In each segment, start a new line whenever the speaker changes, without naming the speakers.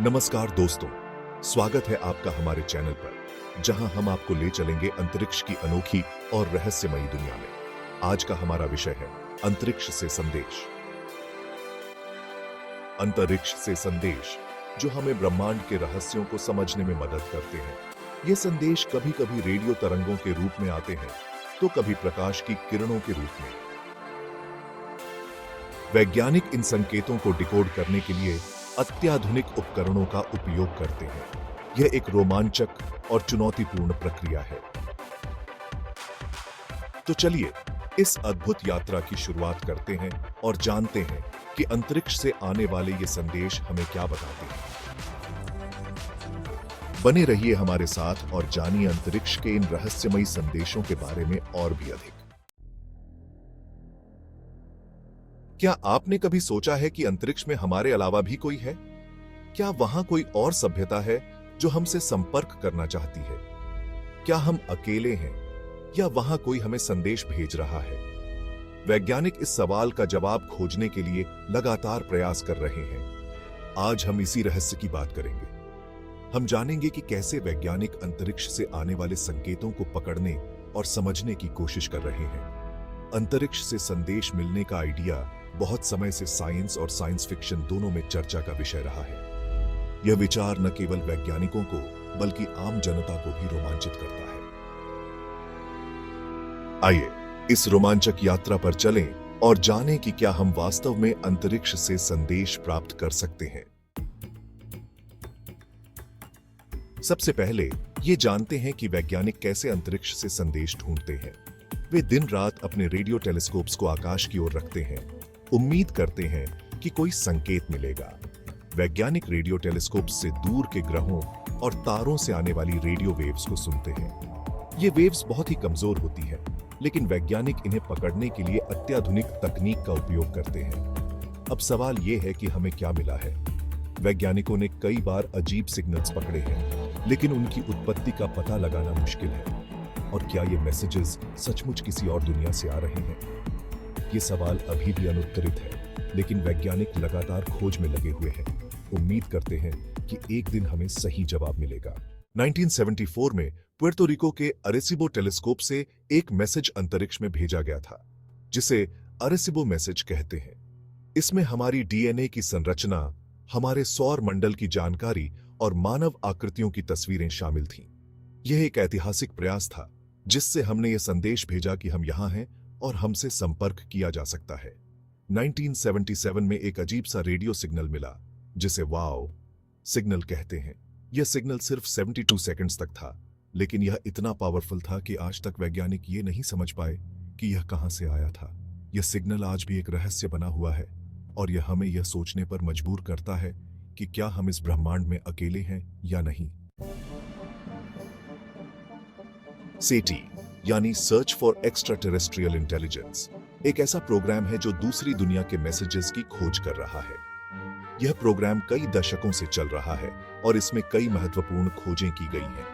नमस्कार दोस्तों, स्वागत है आपका हमारे चैनल पर, जहां हम आपको ले चलेंगे अंतरिक्ष की अनोखी और रहस्यमयी दुनिया में। आज का हमारा विषय है अंतरिक्ष से संदेश। अंतरिक्ष से संदेश, जो हमें ब्रह्मांड के रहस्यों को समझने में मदद करते हैं। ये संदेश कभी-कभी रेडियो तरंगों के रूप में आते हैं, तो कभी प्रकाश की किरणों के रूप में। वैज्ञानिक इन संकेतों को डिकोड करने के लिए अत्याधुनिक उपकरणों का उपयोग करते हैं। यह एक रोमांचक और चुनौतीपूर्ण प्रक्रिया है। तो चलिए इस अद्भुत यात्रा की शुरुआत करते हैं और जानते हैं कि अंतरिक्ष से आने वाले ये संदेश हमें क्या बताते हैं। बने रहिए हमारे साथ और जानिए अंतरिक्ष के इन रहस्यमयी संदेशों के बारे में और भी अधिक। क्या आपने कभी सोचा है कि अंतरिक्ष में हमारे अलावा भी कोई है? क्या वहां कोई और सभ्यता है जो हमसे संपर्क करना चाहती है? क्या हम अकेले हैं या वहां कोई हमें संदेश भेज रहा है? वैज्ञानिक इस सवाल का जवाब खोजने के लिए लगातार प्रयास कर रहे हैं। आज हम इसी रहस्य की बात करेंगे। हम जानेंगे कि कैसे वैज्ञानिक अंतरिक्ष से आने वाले संकेतों को पकड़ने और समझने की कोशिश कर रहे हैं। अंतरिक्ष से संदेश मिलने का आइडिया बहुत समय से साइंस और साइंस फिक्शन दोनों में चर्चा का विषय रहा है। यह विचार न केवल वैज्ञानिकों को बल्कि आम जनता को भी रोमांचित करता है। आइए इस रोमांचक यात्रा पर चलें और जानें कि क्या हम वास्तव में अंतरिक्ष से संदेश प्राप्त कर सकते हैं। सबसे पहले ये जानते हैं कि वैज्ञानिक कैसे अंतरिक्ष से संदेश ढूंढते हैं। वे दिन रात अपने रेडियो टेलीस्कोप्स को आकाश की ओर रखते हैं, उम्मीद करते हैं कि कोई संकेत मिलेगा। वैज्ञानिक रेडियो टेलीस्कोप्स से दूर के ग्रहों और तारों से आने वाली रेडियो वेव्स को सुनते हैं। ये वेव्स बहुत ही कमजोर होती हैं, लेकिन वैज्ञानिक इन्हें पकड़ने के लिए अत्याधुनिक तकनीक का उपयोग करते हैं। अब सवाल यह है कि हमें क्या मिला है। वैज्ञानिकों ने कई बार अजीब सिग्नल्स पकड़े हैं, लेकिन उनकी उत्पत्ति का पता लगाना मुश्किल है। और क्या ये मैसेजेस सचमुच किसी और दुनिया से आ रहे हैं? ये सवाल अभी भी अनुत्तरित है, लेकिन वैज्ञानिक लगातार खोज में लगे हुए हैं। उम्मीद करते हैं कि एक दिन हमें सही जवाब मिलेगा। 1974 में पुएर्तो रिको के अरेसिबो टेलीस्कोप से एक मैसेज अंतरिक्ष में भेजा गया था, जिसे अरेसिबो मैसेज कहते हैं। इसमें हमारी डीएनए की संरचना, हमारे सौर मंडल की जानकारी और मानव आकृतियों की तस्वीरें शामिल थीं। यह एक ऐतिहासिक प्रयास था, जिससे हमने यह संदेश भेजा कि हम यहां हैं और हमसे संपर्क किया जा सकता है। 1977 में एक अजीब सा रेडियो सिग्नल मिला, जिसे वाओ सिग्नल कहते हैं। यह सिग्नल सिर्फ 72 सेकंड्स तक था, लेकिन यह इतना पावरफुल था कि आज तक वैज्ञानिक ये नहीं समझ पाए कि यह कहां से आया था। यह सिग्नल आज भी एक रहस्य बना हुआ है, और यह हमें यह सोचने पर मजबूर करता है कि क्या हम इस ब्रह्मांड में अकेले हैं या नहीं। सेटी यानी search for extra terrestrial intelligence एक ऐसा प्रोग्राम है जो दूसरी दुनिया के मैसेजेस की खोज कर रहा है। यह प्रोग्राम कई दशकों से चल रहा है और इसमें कई महत्वपूर्ण खोजें की गई हैं।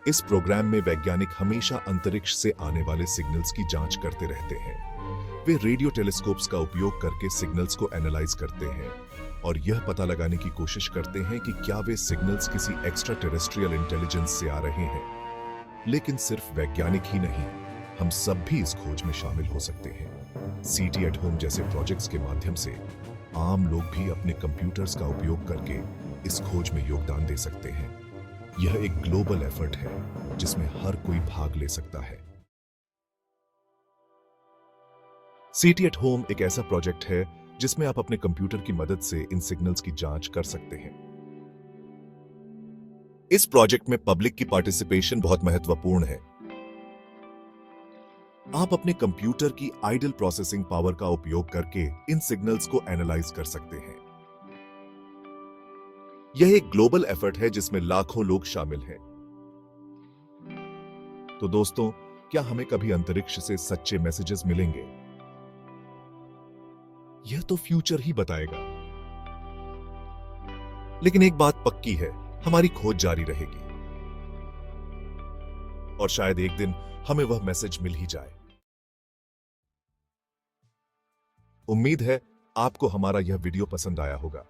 इस प्रोग्राम में वैज्ञानिक हमेशा अंतरिक्ष से आने वाले सिग्नल्स की जांच करते रहते हैं। वे रेडियो टेलीस्कोप्स का उपयोग करके सिग्नल्स को एनालाइज करते हैं और यह पता लगाने की कोशिश करते हैं कि क्या वे सिग्नल्स किसी एक्स्ट्रा टेरेस्ट्रियल इंटेलिजेंस से आ रहे हैं। लेकिन सिर्फ वैज्ञानिक ही नहीं, हम सब भी इस खोज में शामिल हो सकते हैं। सीटी एट होम जैसे प्रोजेक्ट्स के माध्यम से आम लोग भी अपने कंप्यूटर्स का उपयोग करके इस खोज में योगदान दे सकते हैं। यह एक ग्लोबल एफर्ट है, जिसमें हर कोई भाग ले सकता है। सीटी एट होम एक ऐसा प्रोजेक्ट है जिसमें आप अपने कंप्यूटर की मदद से इन सिग्नल्स की जांच कर सकते हैं। इस प्रोजेक्ट में पब्लिक की पार्टिसिपेशन बहुत महत्वपूर्ण है। आप अपने कंप्यूटर की आइडल प्रोसेसिंग पावर का उपयोग करके इन सिग्नल्स को एनालाइज कर सकते हैं। यह एक ग्लोबल एफर्ट है जिसमें लाखों लोग शामिल हैं। तो दोस्तों, क्या हमें कभी अंतरिक्ष से सच्चे मैसेजेस मिलेंगे? यह तो फ्यूचर ही बताएगा। लेकिन एक बात पक्की है, हमारी खोज जारी रहेगी और शायद एक दिन हमें वह मैसेज मिल ही जाए। उम्मीद है आपको हमारा यह वीडियो पसंद आया होगा।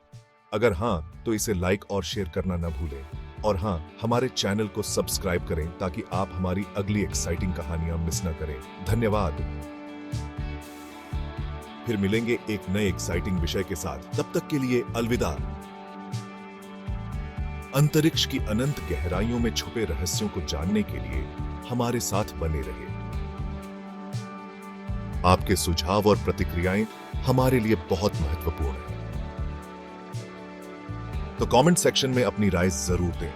अगर हाँ, तो इसे लाइक और शेयर करना न भूलें। और हाँ, हमारे चैनल को सब्सक्राइब करें ताकि आप हमारी अगली एक्साइटिंग कहानियां मिस न करें। धन्यवाद। फिर मिलेंगे एक नए एक्साइटिंग विषय के साथ। तब तक के लिए अलविदा। अंतरिक्ष की अनंत गहराइयों में छुपे रहस्यों को जानने के लिए हमारे साथ बने रहे। आपके सुझाव और प्रतिक्रियाएं हमारे लिए बहुत महत्वपूर्ण हैं। तो कमेंट सेक्शन में अपनी राय जरूर दें।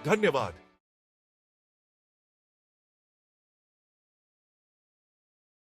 धन्यवाद।